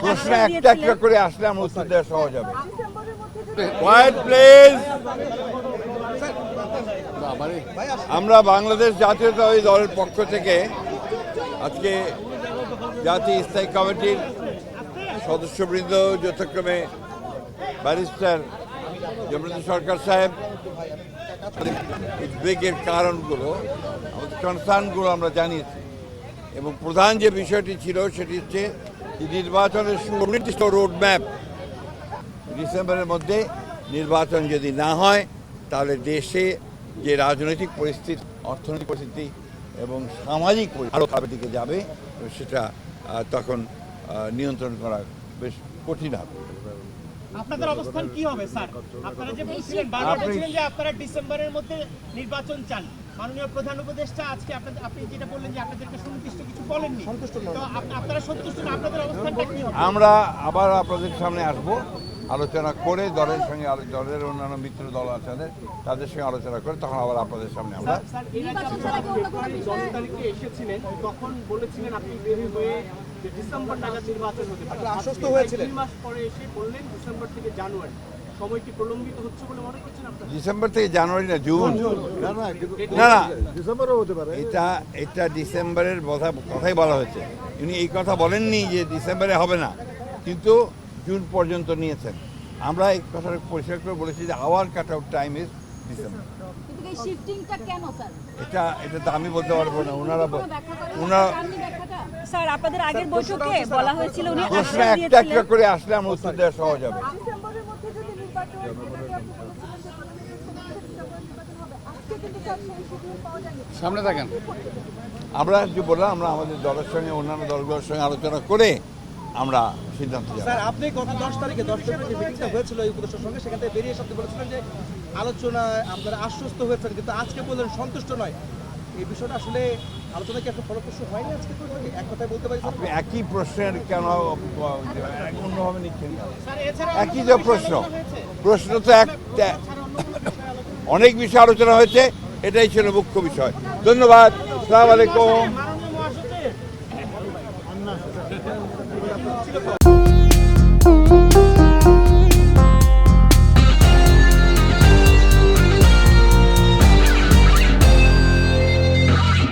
প্রশ্ন একটা একটা করে আসলে আমার উত্তর দেওয়া সহজ হবে। Quite please. আমরা বাংলাদেশ জাতীয়তাবাদী দলের পক্ষ থেকে আজকে জাতীয় স্থায়ী কমিটির সদস্যবৃন্দ যথাক্রমে ব্যারিস্টার জমিরুদ্দিন সরকার সাহেব উদ্বেগের কারণগুলো, আমাদের কনসার্নগুলো আমরা জানিয়েছি এবং প্রধান যে বিষয়টি ছিল সেটি হচ্ছে নির্বাচনের সুনির্দিষ্ট রোডম্যাপ। ডিসেম্বরের মধ্যে নির্বাচন যদি না হয় তাহলে দেশে যে রাজনৈতিক পরিস্থিতি, অর্থনৈতিক পরিস্থিতি এবং সামাজিক আরও খারাপের দিকে যাবে সেটা তখন নিয়ন্ত্রণ করা বেশ কঠিন হবে। আপনাদের অবস্থান কি হবে স্যার? আপনারা যে বলছিলেন বারবার বলছিলেন যে আপনারা ডিসেম্বরের মধ্যে নির্বাচন চান, মাননীয় প্রধান উপদেষ্টা আজকে আপনি যেটা বললেন যে আপনাদেরকে সুনির্দিষ্ট কিছু বলেননি, তো আপনারা সন্তুষ্ট না? আপনাদের অবস্থানটা কি হবে? আমরা আবার আপনাদের সামনে আসব, আলোচনা করে দলের সঙ্গে, দলের অন্যান্য মিত্র দল আছে তাদের সঙ্গে আলোচনা করে তখন আবার আপনাদের সামনে আমরা। এসেছিলেন তখন বলেছিলেন আপনি বেরি হয়ে ডিসেম্বর নাগাদ নির্বাচন হতে পারে, আশ্বস্ত হয়েছিলেন। 2 মাস পরে এসে বললেন ডিসেম্বর থেকে জানুয়ারি। সময় কি প্রলম্বিত হচ্ছে বলে মনে করছেন আপনারা? ডিসেম্বর থেকে জানুয়ারি না, জুন। না না, ডিসেম্বরও হতে পারে। এটা ডিসেম্বরের কথাই বলা হয়েছে। উনি এই কথা বলেননি যে ডিসেম্বরে হবে না, কিন্তু জুন পর্যন্ত নিয়েছেন। আমরা এই কথাটা পরিষ্কার করে বলেছি যে hour cut out time is December. এটা তো আমি বলতে পারবো না, ওনারা স্যার আপনাদের আগের বৈঠকে বলা হয়েছিল উনি প্রশ্ন একটা একটা করে আসলে আমার উত্তর দেওয়া সহজ হবে। সামনে থাকেন। আমরা যে বললাম, আমরা আমাদের দলের সঙ্গে অন্যান্য দলগুলোর সঙ্গে আলোচনা করে আমরা সিদ্ধান্ত যাব। স্যার, আপনি গত 10 তারিখে 10 ফেব্রুয়ারি যে মিটিংটা হয়েছিল এই উপদেষ্টার সঙ্গে, সেখান থেকে বেরিয়ে আপনি বলেছিলেন যে আলোচনায় আপনারা আশ্বস্ত হয়েছেন, কিন্তু আজকে বললেন সন্তুষ্ট নয়। এই বিষয়টা আসলে আলোচনা কি একটা ফলপ্রসূ হয়নি আজকে? তো এক কথায় বলতে পারি আপনি একই প্রশ্নের কেন অন্যভাবে নিচ্ছেন? স্যার এছাড়া একই যে প্রশ্ন তো একটা, অনেক বিষয় আলোচনা হয়েছে, এটাই ছিল মুখ্য বিষয়। ধন্যবাদ। আসসালামু আলাইকুম। মাননীয় মহাসচিব